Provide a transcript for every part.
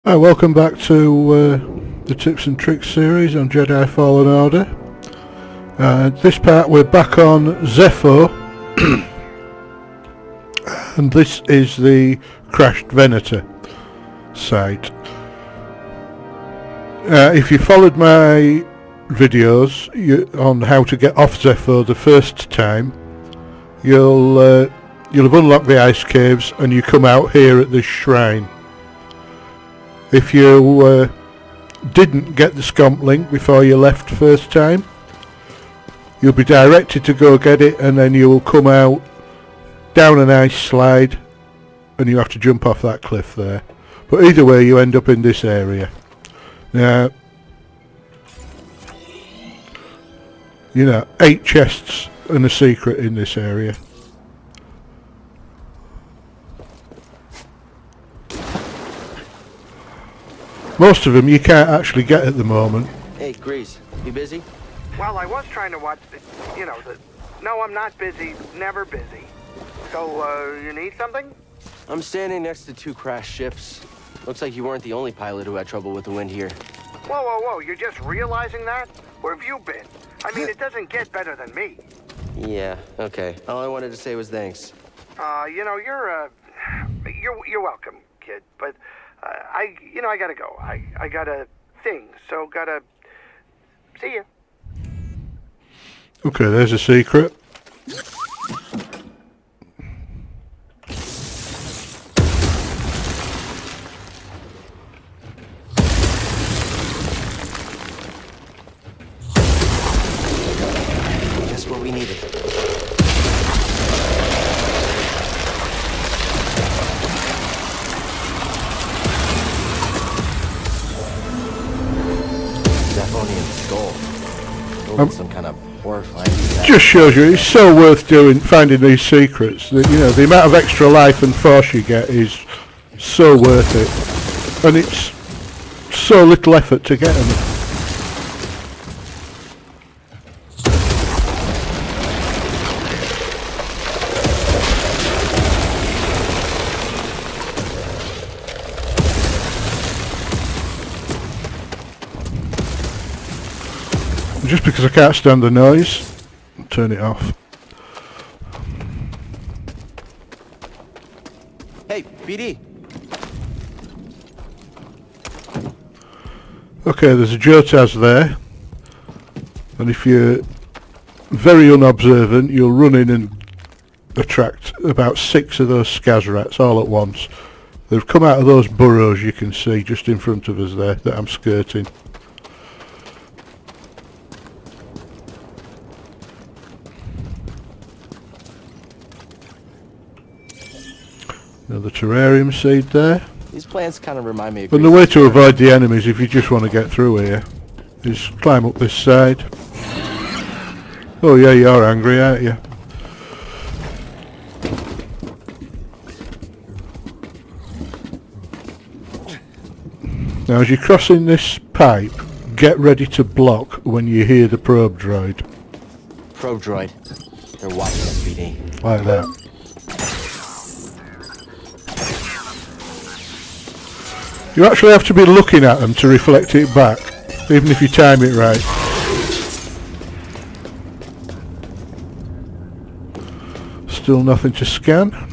Hi, welcome back to the Tips and Tricks series on Jedi Fallen Order. This part we're back on Zeffo, and this is the crashed Venator site. If you followed my videos on how to get off Zeffo the first time, you'll have unlocked the ice caves and you come out here at this shrine. If you didn't get the scomp link before you left first time, you'll be directed to go get it, and then you will come out down an ice slide and you have to jump off that cliff there. But either way you end up in this area. Now, 8 chests and a secret in this area. Most of them you can't actually get at the moment. Hey, Grease, you busy? Well, I was trying to watch No, I'm not busy. Never busy. So, you need something? I'm standing next to 2 crashed ships. Looks like you weren't the only pilot who had trouble with the wind here. Whoa, you're just realizing that? Where have you been? I mean, it doesn't get better than me. Yeah, okay. All I wanted to say was thanks. You're welcome, kid, but... I gotta go. I got a thing, so gotta see ya. Okay, there's a secret. Just what we needed. Some kind of horrifying. Just shows you it's so worth finding these secrets. That the amount of extra life and force you get is so worth it, and it's so little effort to get them. Just because I can't stand the noise, I'll turn it off. Hey, BD. Okay, there's a Jotaz there, and if you're very unobservant, you'll run in and attract about 6 of those Skazrats all at once. They've come out of those burrows you can see just in front of us there that I'm skirting. Another terrarium seed there. These plants kind of remind me of... And the way to avoid the enemies, if you just want to get through here, is climb up this side. Oh yeah, you're angry, aren't you? Now as you're crossing this pipe, get ready to block when you hear the probe droid. Probe droid. They're watching us, BD. Like that. You actually have to be looking at them to reflect it back, even if you time it right. Still nothing to scan.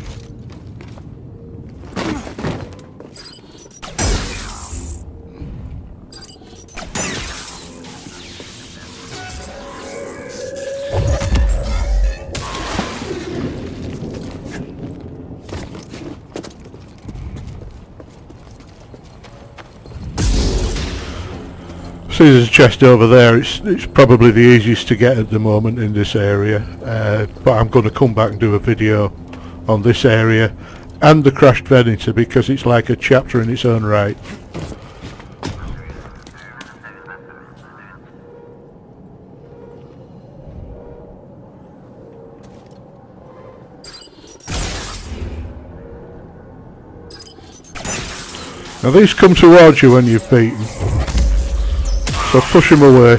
See, there's a chest over there. It's probably the easiest to get at the moment in this area, but I'm going to come back and do a video on this area and the crashed Venator because it's like a chapter in its own right. Now these come towards you when you've beaten. So push him away.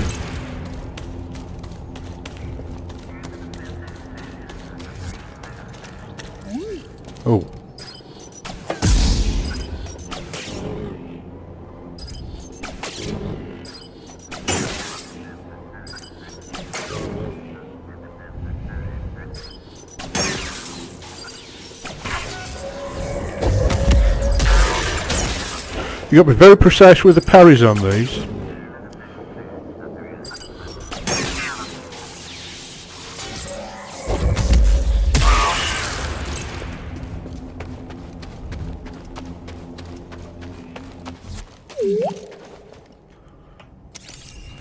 Oh. You've got to be very precise with the parries on these.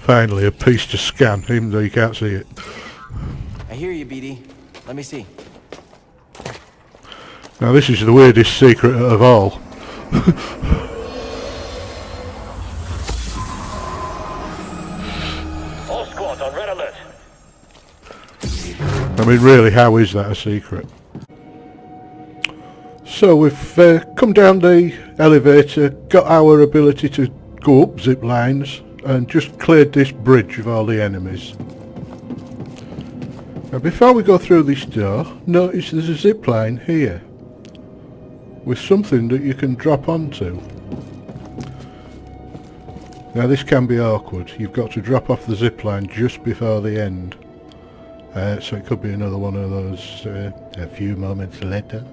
Finally, a piece to scan, even though you can't see it. I hear you, BD. Let me see. Now this is the weirdest secret of all. All squads on red alert. I mean, really, how is that a secret? So we've come down the elevator, got our ability to go up zip lines, and just cleared this bridge of all the enemies. Now before we go through this door, notice there's a zip line here with something that you can drop onto. Now this can be awkward. You've got to drop off the zip line just before the end. So it could be another one of those a few moments later.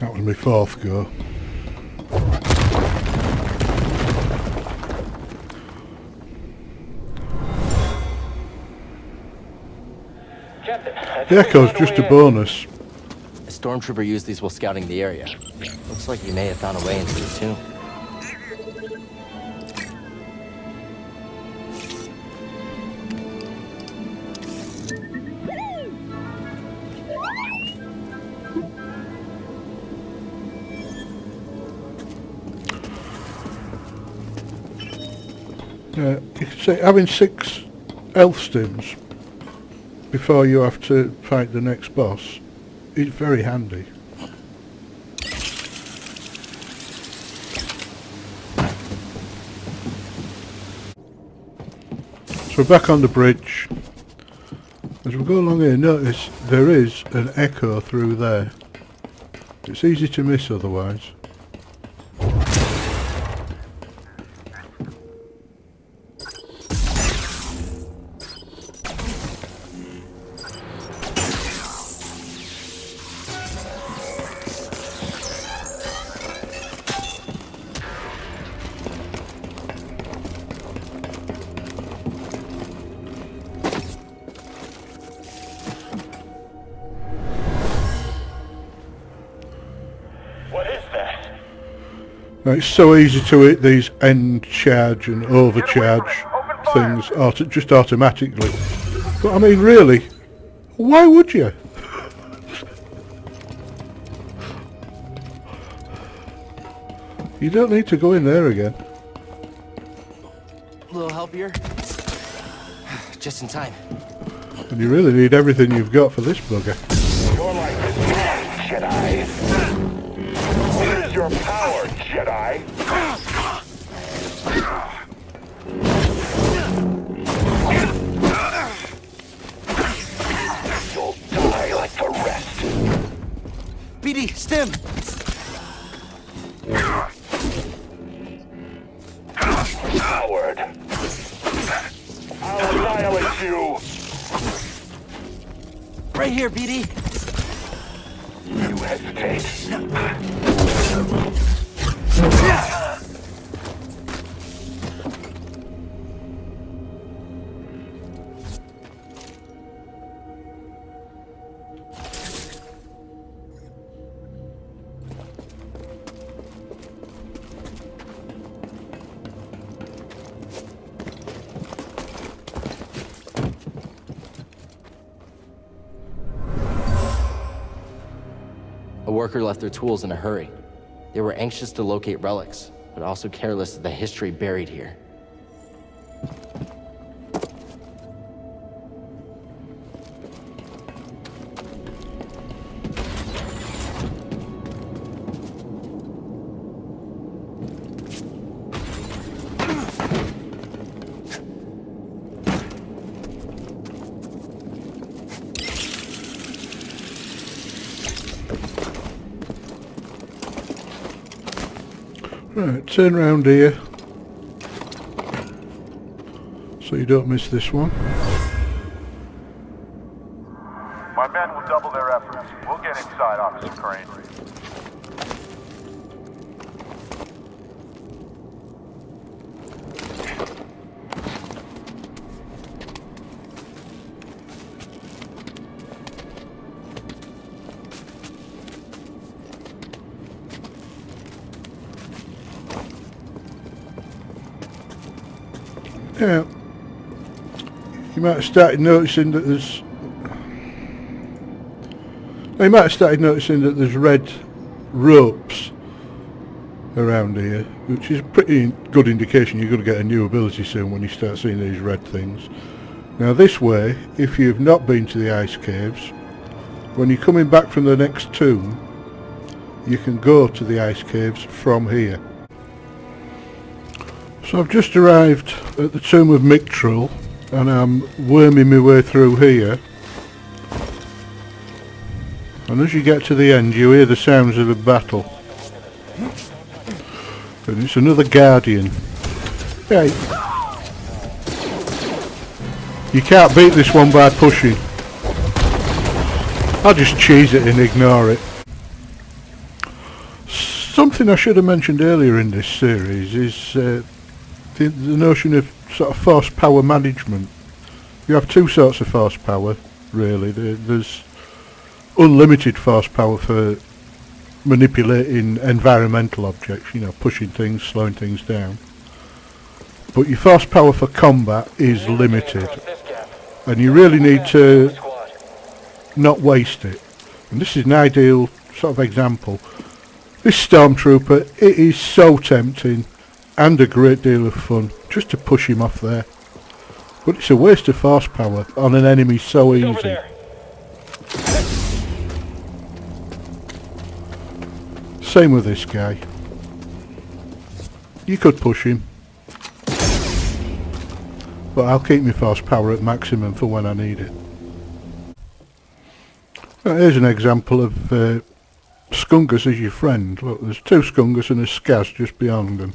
That was my fourth go. The echo's just a bonus. A stormtrooper used these while scouting the area. Looks like he may have found a way into the tomb. You can say having 6 health stims before you have to fight the next boss is very handy. So we're back on the bridge. As we go along here, notice there is an echo through there. It's easy to miss otherwise. It's so easy to hit these end charge and overcharge things just automatically. But I mean, really, why would you? You don't need to go in there again. A little help here? Just in time. And you really need everything you've got for this bugger. Your life is mine, Jedi. What is your power, Jedi? You'll die like the rest. BD, stim! Coward. I'll annihilate you. Right here, BD! You hesitate. A worker left their tools in a hurry. They were anxious to locate relics, but also careless of the history buried here. Right, turn round here so you don't miss this one. My men will double their efforts. We'll get inside, Officer Crane. Yeah, you might have started noticing that there's red ropes around here, which is a pretty good indication you're going to get a new ability soon when you start seeing these red things. Now this way, if you've not been to the ice caves, when you're coming back from the next tomb, you can go to the ice caves from here. So I've just arrived at the tomb of Mictril and I'm worming my way through here, and as you get to the end you hear the sounds of a battle, and it's another Guardian. Hey, you can't beat this one by pushing. I'll just cheese it and ignore it. Something I should have mentioned earlier in this series is the notion of sort of force power management. You have two sorts of force power, really. There's unlimited force power for manipulating environmental objects, you know, pushing things, slowing things down. But your force power for combat is limited, and you really need to not waste it. And this is an ideal sort of example. This stormtrooper, it is so tempting and a great deal of fun just to push him off there, but it's a waste of force power on an enemy so easy. Same with this guy. You could push him, but I'll keep my force power at maximum for when I need it. Here's an example of Skungus as your friend. Look, there's two Skungus and a Skaz just beyond them.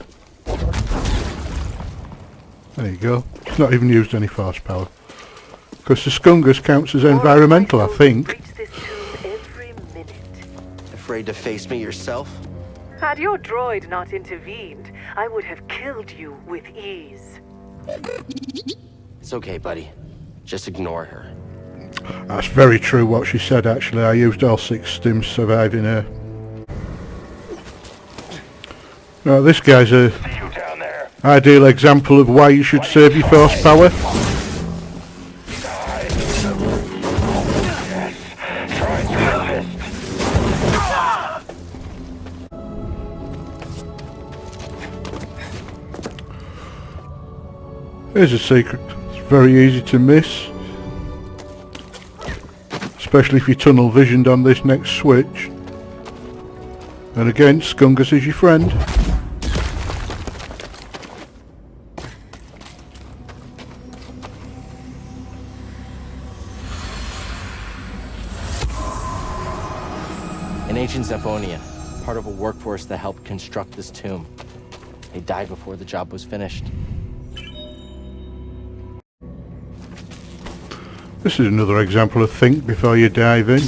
There you go. It's not even used any force power, because the Skungus counts as environmental, I think. Afraid to face me yourself? Had your droid not intervened, I would have killed you with ease. It's okay, buddy. Just ignore her. That's very true what she said, actually. I used all 6 stims surviving her. Now this guy's a ideal example of why you should save your force power. Here's a secret. It's very easy to miss, especially if you tunnel visioned on this next switch. And again, Skungus is your friend. An ancient Zephonian, part of a workforce that helped construct this tomb. They died before the job was finished. This is another example of think before you dive in.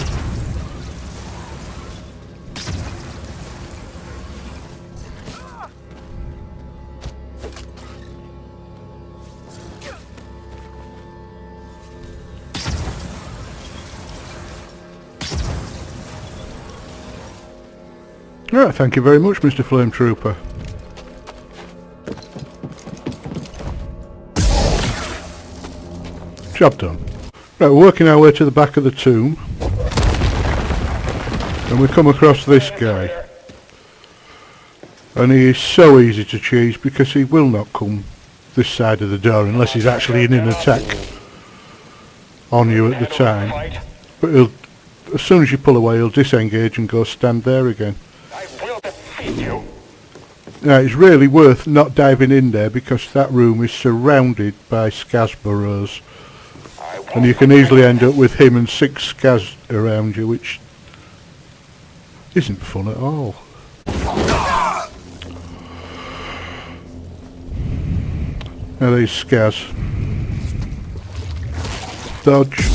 Right, thank you very much, Mr. Flame Trooper. Job done. Right, we're working our way to the back of the tomb, and we come across this guy, and he is so easy to cheese because he will not come this side of the door unless he's actually in an attack on you at the time. But he'll, as soon as you pull away, he'll disengage and go stand there again. Now it's really worth not diving in there because that room is surrounded by Skaz burrows. And you can easily end up with him and 6 Skaz around you, which isn't fun at all. Now these Skaz. Dodge.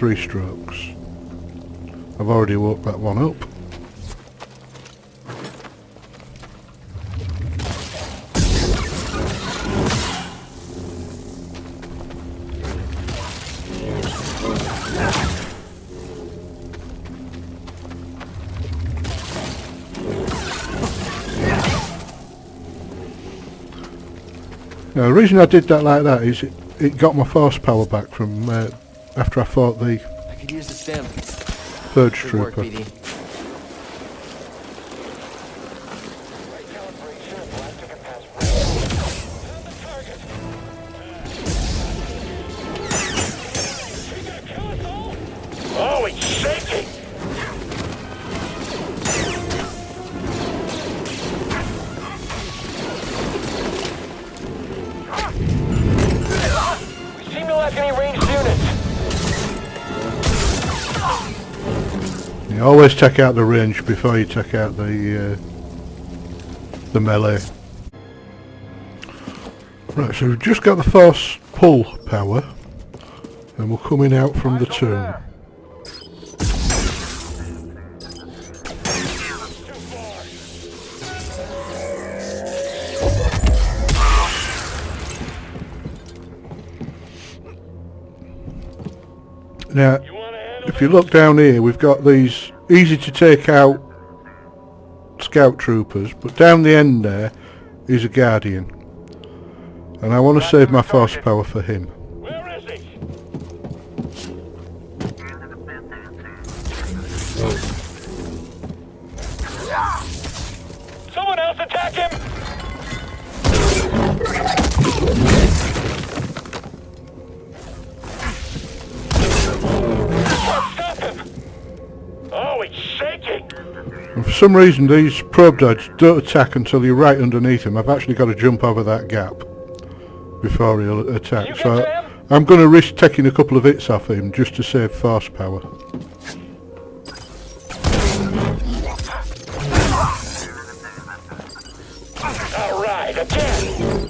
3 strokes. I've already woke that one up. Now, the reason I did that like that is it got my force power back from after I fought the I could use the stim. Purge Good work, Trooper. BD. Oh, it's shaking! We seem to lack any ranged units. You always take out the range before you take out the melee. Right, so we've just got the force pull power, and we're coming out from the tomb. Now, if you look down here, we've got these easy to take out scout troopers, but down the end there is a guardian, and I want to save my force power for him. Where is he? Someone else attack him! Stop him! Oh, it's shaking! And for some reason these probe droids don't attack until you're right underneath him. I've actually got to jump over that gap before he'll attack, so I'm going to risk taking a couple of hits off him just to save force power. Alright, again!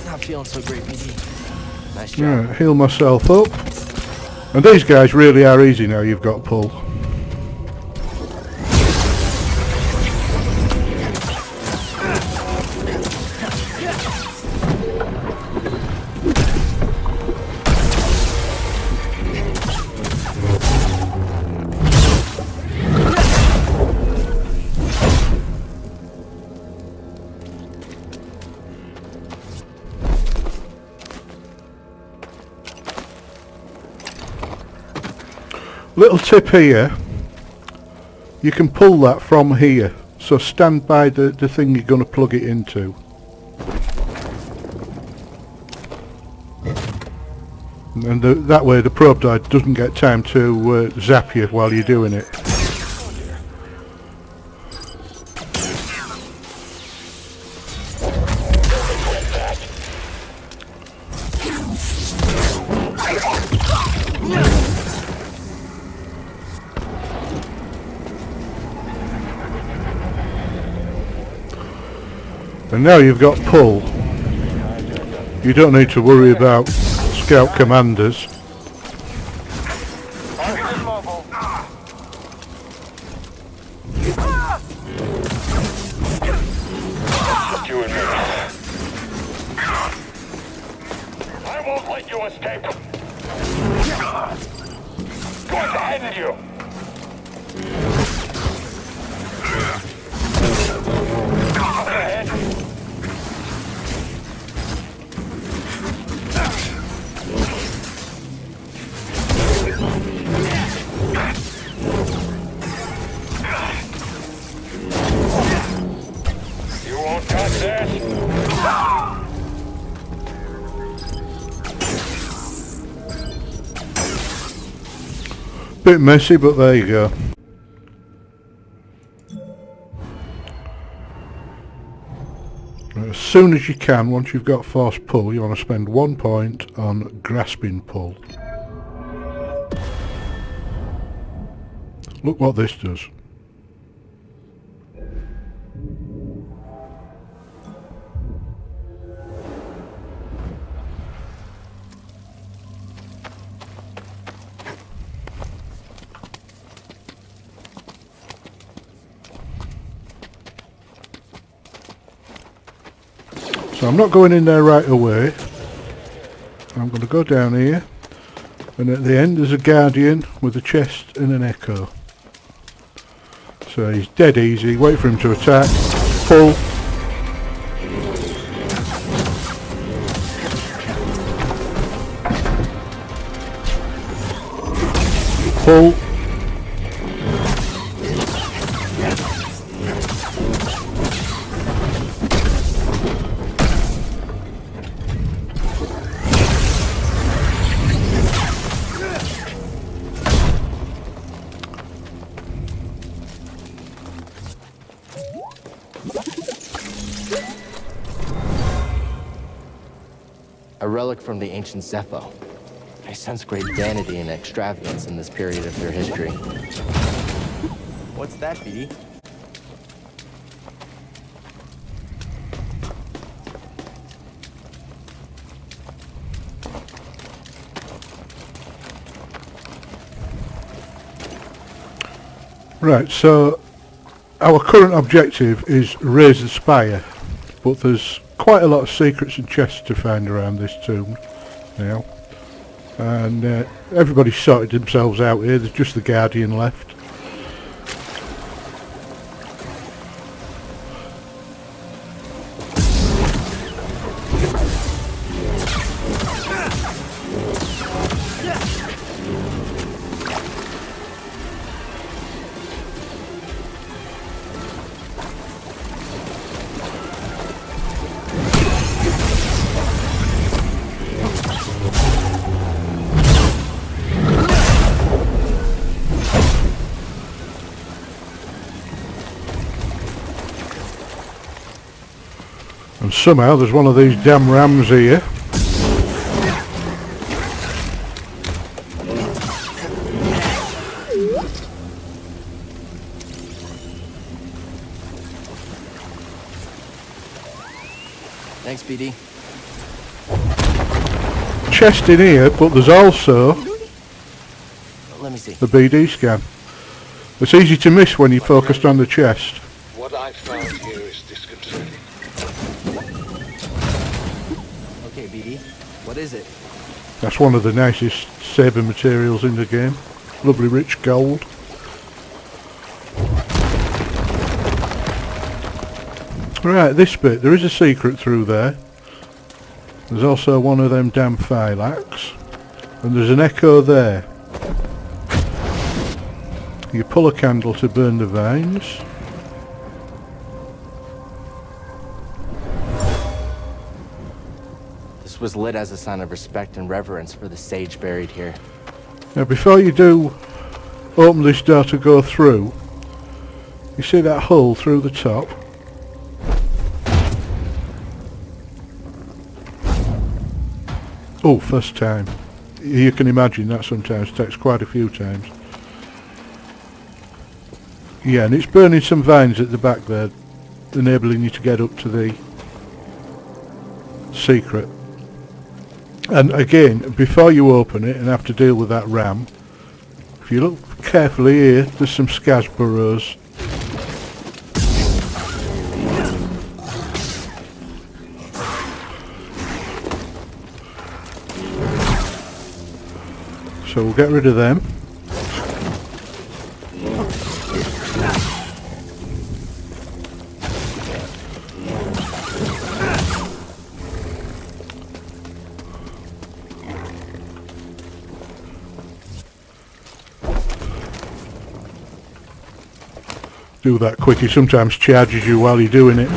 Not feeling so great, BD. Nice job. Right, heal myself up. And these guys really are easy now you've got pull. Little tip here, you can pull that from here, so stand by the thing you're going to plug it into. And that way the probe droid doesn't get time to zap you while you're doing it. And now you've got pull, you don't need to worry about scout commanders. Target is mobile. Just you and me. I won't let you escape. Going to end you. Ahead. You won't touch this. Bit messy, but there you go. As soon as you can, once you've got force pull, you want to spend 1 point on grasping pull. Look what this does. So I'm not going in there right away. I'm going to go down here, and at the end there's a guardian with a chest and an echo. So he's dead easy. Wait for him to attack. Pull. Pull. A relic from the ancient Zeffo. I sense great vanity and extravagance in this period of their history. What's that, BD? Right, so our current objective is raise the spire, but there's quite a lot of secrets and chests to find around this tomb now, and everybody's sorted themselves out here. There's just the guardian left. And somehow there's one of these damn rams here. Thanks, BD. Chest in here, but there's also Let me see. the BD scan. It's easy to miss when you're focused on the chest. What I found here is disconcerting. Okay, BD. What is it? That's one of the nicest saber materials in the game. Lovely rich gold. Right, this bit, there is a secret through there. There's also one of them damn phylax. And there's an echo there. You pull a candle to burn the vines. This was lit as a sign of respect and reverence for the sage buried here. Now before you do open this door to go through, you see that hole through the top? Oh, first time. You can imagine that sometimes takes quite a few times. Yeah, and it's burning some vines at the back there, enabling you to get up to the secret. And again, before you open it and have to deal with that ram, if you look carefully here, there's some scaz burrows. So we'll get rid of them. Do that quick, he sometimes charges you while you're doing it.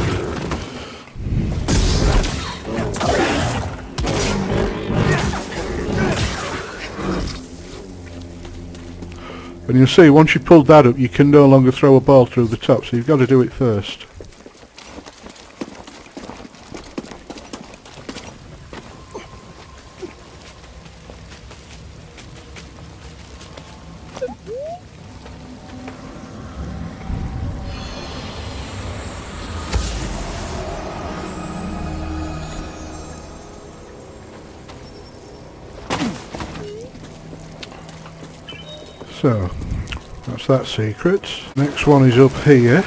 And you'll see, once you pulled that up, you can no longer throw a ball through the top, so you've got to do it first. So, that's that secret. Next one is up here.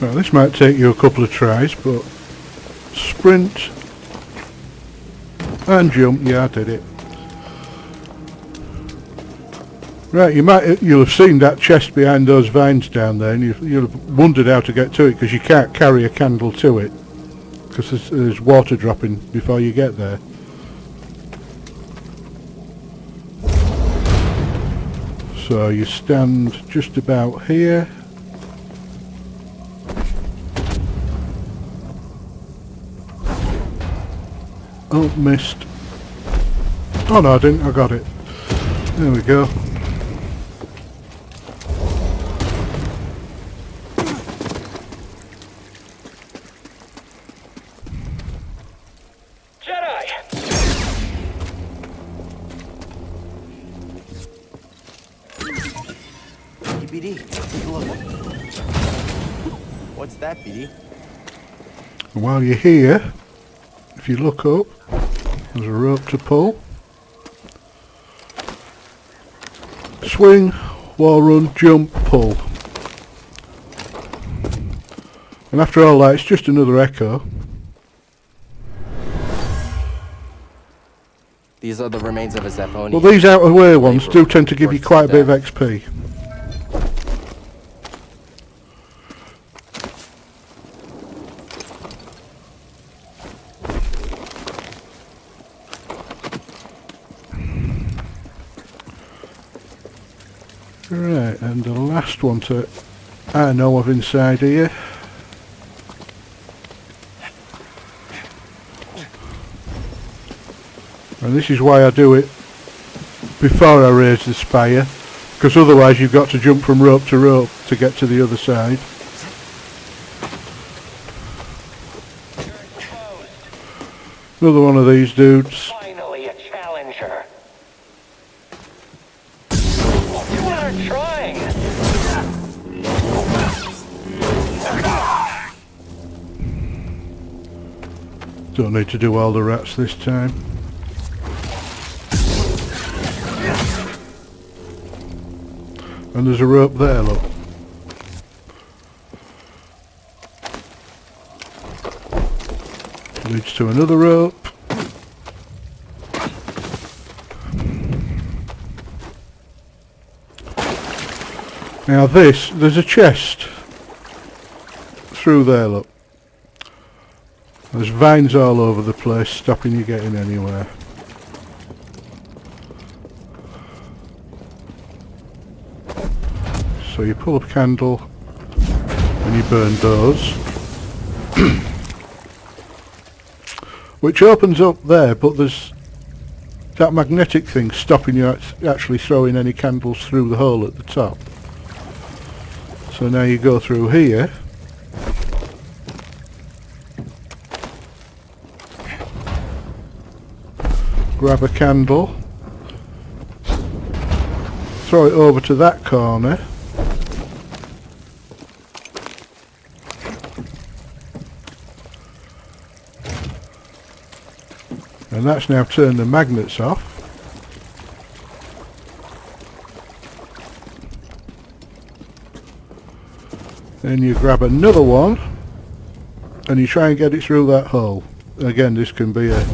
Now this might take you a couple of tries, but sprint and jump, yeah, I did it. Right, you'll have seen that chest behind those vines down there, and you'll have wondered how to get to it, because you can't carry a candle to it, because there's water dropping before you get there. So you stand just about here. Oh, missed. Oh no, I didn't, I got it. There we go. Jedi! Hey, BD, take a look. What's that, BD? And while you're here, if you look up, there's a rope to pull. Swing, wall run, jump, pull. And after all that, it's just another echo. These are the remains of a Zeffo. Well, these out of the way ones do tend to give you quite a bit of XP. Right, and the last one I know of inside here. And this is why I do it before I raise the spire, because otherwise you've got to jump from rope to get to the other side. Another one of these dudes. Finally a challenger. You weren't trying. Don't need to do all the rats this time. And there's a rope there, look. Leads to another rope. Now there's a chest through there, look. There's vines all over the place, stopping you getting anywhere. So you pull up a candle and you burn those. Which opens up there, but there's that magnetic thing stopping you actually throwing any candles through the hole at the top. So now you go through here. Grab a candle. Throw it over to that corner. And that's now turned the magnets off. Then you grab another one and you try and get it through that hole. Again, this can be a...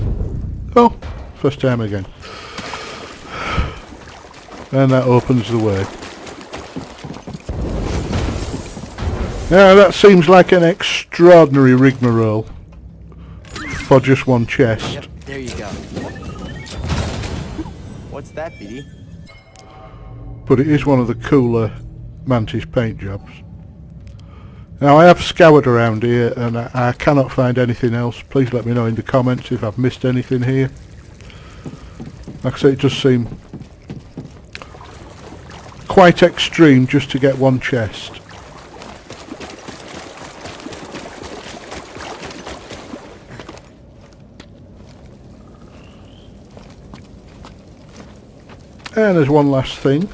Oh, first time again. And that opens the way. Now that seems like an extraordinary rigmarole for just one chest. Yep, there you go. What's that, BD? But it is one of the cooler Mantis paint jobs. Now I have scoured around here and I cannot find anything else. Please let me know in the comments if I've missed anything here. Like I say, it does seem quite extreme just to get one chest. And there's one last thing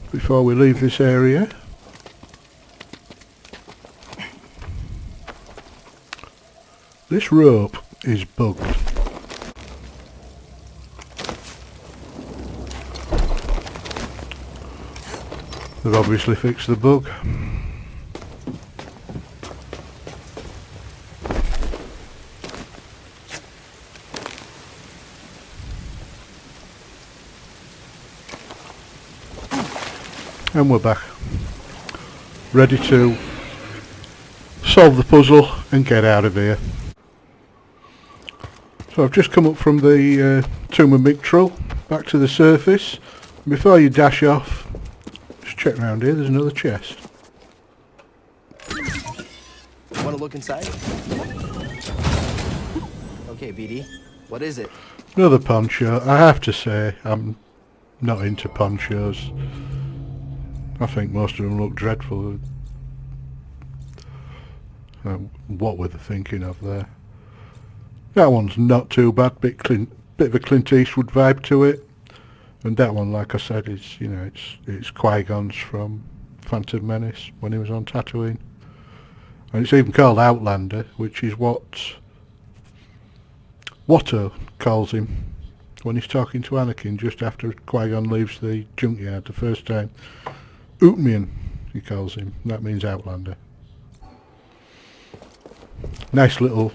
before we leave this area. This rope is bugged. They've obviously fixed the bug. And we're back, ready to solve the puzzle and get out of here. So I've just come up from the Tomb of Mictril, back to the surface. Before you dash off, just check around here, there's another chest. Want to look inside? Okay, BD. What is it? Another poncho. I have to say, I'm not into ponchos. I think most of them look dreadful. What were they thinking of there? That one's not too bad. Bit of a Clint Eastwood vibe to it. And that one, like I said, is, you know, it's Qui-Gon's from Phantom Menace when he was on Tatooine. And it's even called Outlander, which is what Watto calls him when he's talking to Anakin just after Qui-Gon leaves the junkyard the first time. Ootmian, he calls him. That means Outlander. Nice little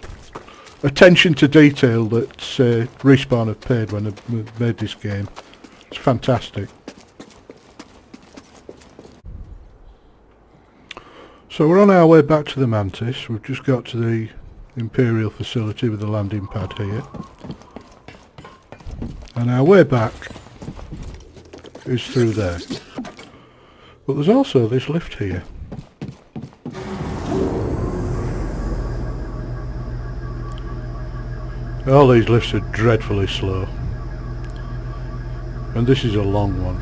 attention to detail that Respawn have paid when they made this game. It's fantastic. So we're on our way back to the Mantis. We've just got to the Imperial facility with the landing pad here. And our way back is through there. But there's also this lift here. All these lifts are dreadfully slow. And this is a long one.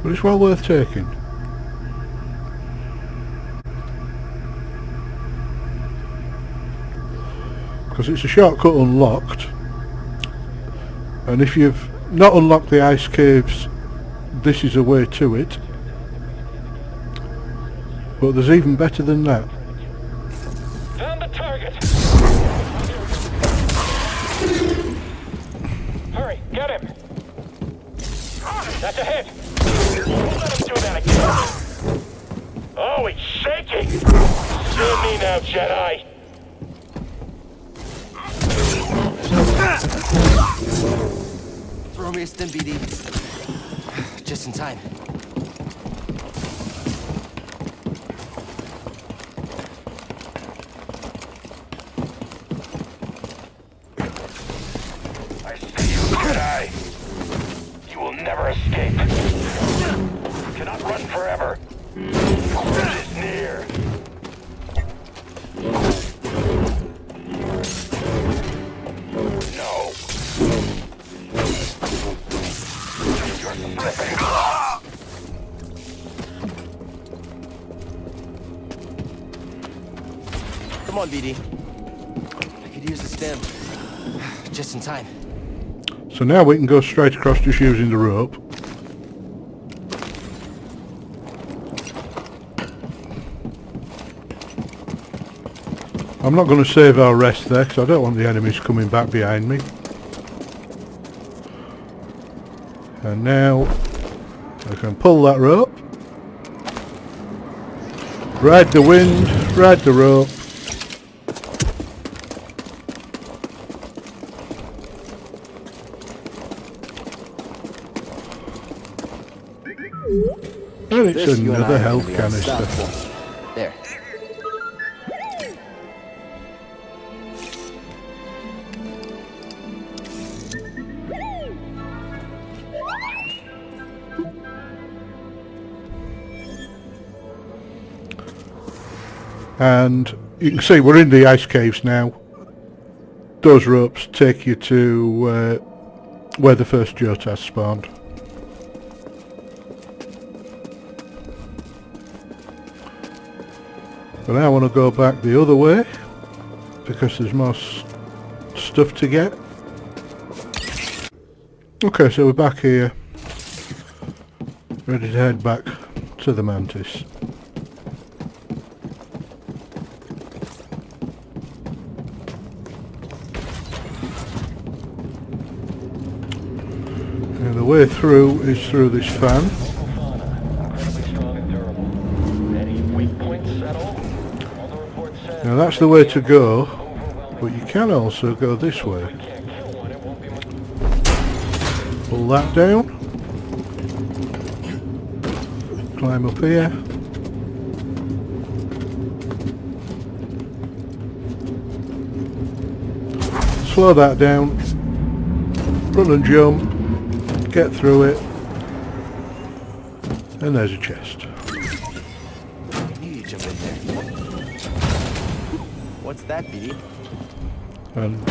But it's well worth taking. Because it's a shortcut unlocked. And if you've not unlocked the ice caves, this is a way to it. But there's even better than that. Found the target. Hurry, get him. That's a hit. Don't let him do that again. Oh, he's shaking. See me now, Jedi. Throw me a stim, BD. Just in time. I see you, Jedi. You will never escape. You cannot run forever. It is near. No. You're slipping. Come on, BD. I could use a stim. Just in time. So now we can go straight across just using the rope. I'm not going to save our rest there because I don't want the enemies coming back behind me. And now I can pull that rope. Ride the wind, ride the rope. And it's This, you and I another are gonna health be on stop canister. point. There. And you can see we're in the ice caves now. Those ropes take you to where the first Jotas spawned. But now I want to go back the other way because there's more stuff to get. Okay, so we're back here, ready to head back to the Mantis. And the way through is through this fan. Now that's the way to go, but you can also go this way. Pull that down. Climb up here. Slow that down. Run and jump. Get through it. And there's a chest. You jump in there. What's that, BD? And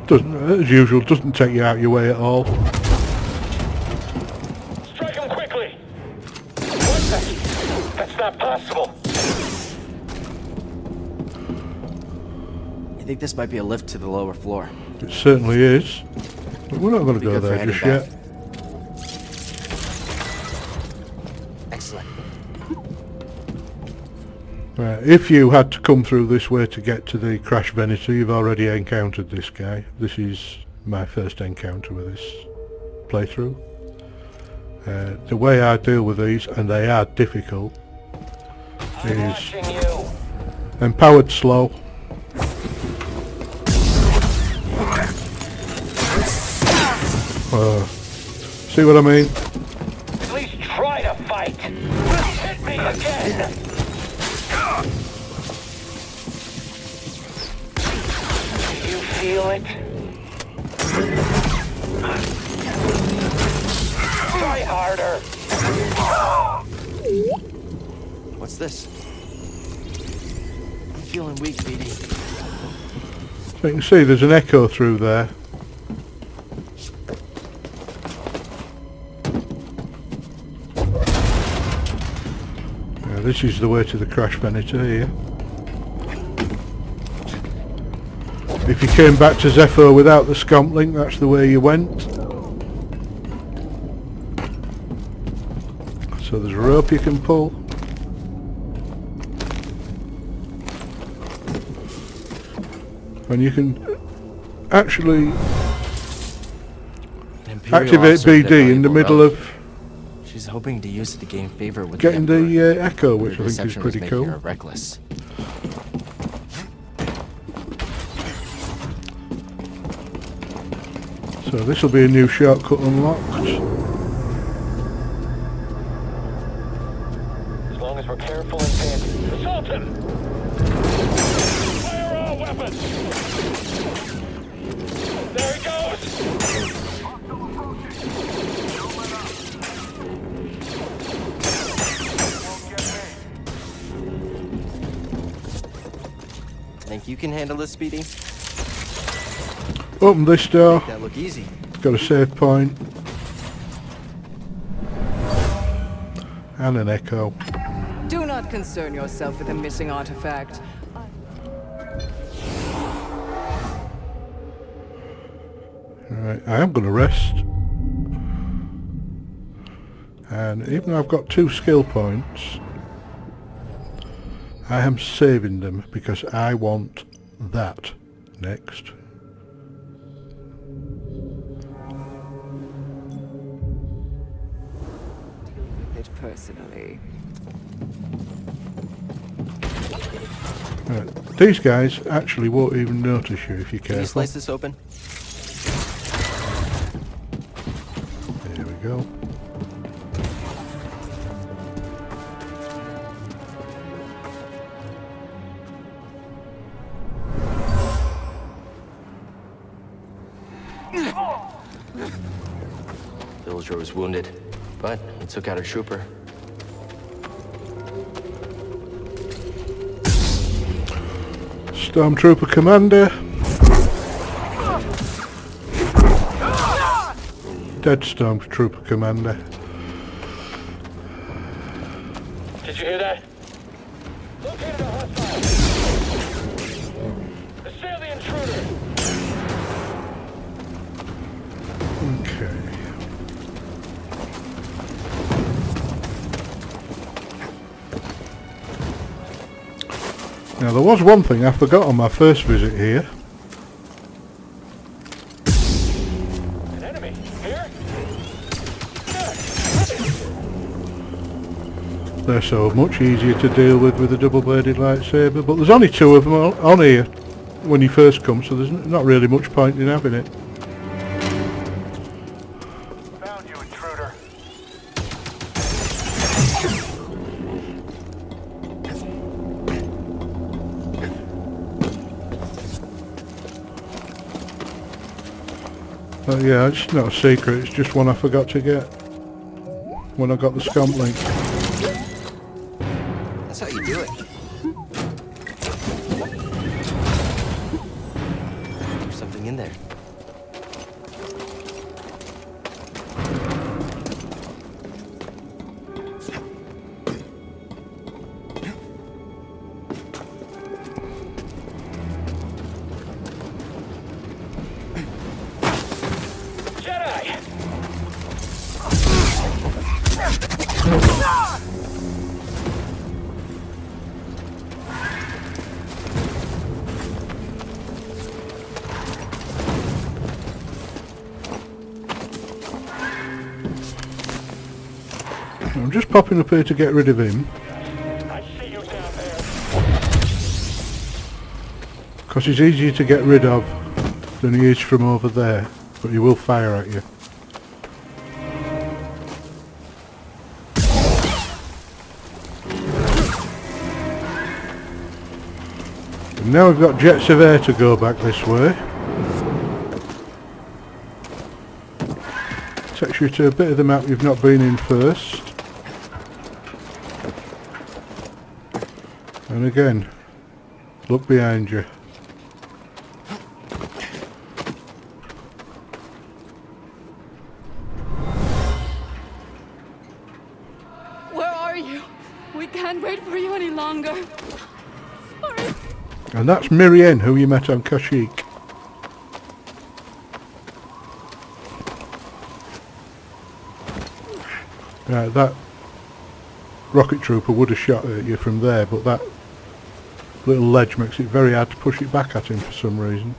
doesn't, as usual, doesn't take you out your way at all. Strike him quickly! What's that? That's not possible! I think this might be a lift to the lower floor. It certainly is. But we're not going to go good for there heading just back. yet. Excellent. Right, if you had to come through this way to get to the crash Venator, you've already encountered this guy. This is my first encounter with this playthrough. The way I deal with these, and they are difficult, I'm is watching you! empowered slow. See what I mean? At least try to fight! Hit me again! Do you feel it? Try harder! What's this? I'm feeling weak, BD. So you can see there's an echo through there. This is the way to the crash Venator here. If you came back to Zeffo without the scomp link, that's the way you went. So there's a rope you can pull. And you can actually activate BD in the middle of She's hoping to use it to gain favor with getting the Emperor. the echo, which Her I think is deception was pretty making her cool. reckless. So this will be a new shortcut unlocked. As long as we're careful and panic. Assault him! Fire all weapons! There he goes! Think you can handle this, Speedy? Open this door. That look easy. Got a save point. And an echo. Do not concern yourself with a missing artifact. Right, I am going to rest. And even though I've got 2 skill points, I am saving them because I want that next. It personally. Right, these guys actually won't even notice you if you're Can you careful. slice this open? There we go. Villager was wounded, but he took out a trooper. Stormtrooper Commander. Dead Stormtrooper Commander. Did you hear that? Located a hostile! Assail the intruder! Okay. Now there was one thing I forgot on my first visit here. An enemy here. They're so much easier to deal with a double-bladed lightsaber, but there's only 2 of them on here when you first come, so there's not really much point in having it. Found you, intruder. Yeah, it's not a secret, it's just one I forgot to get when I got the scomp link. That's how you do it. There's something in there. Jedi! I'm just popping up here to get rid of him, I see you down there. because he's easier to get rid of than he is from over there, but he will fire at you. And now we've got jets of air to go back this way. Takes you to a bit of the map you've not been in first. And again, look behind you. Where are you? We can't wait for you any longer. Sorry. And that's Mirienne, who you met on Kashyyyk. Right, that rocket trooper would have shot at you from there, but that little ledge makes it very hard to push it back at him for some reason.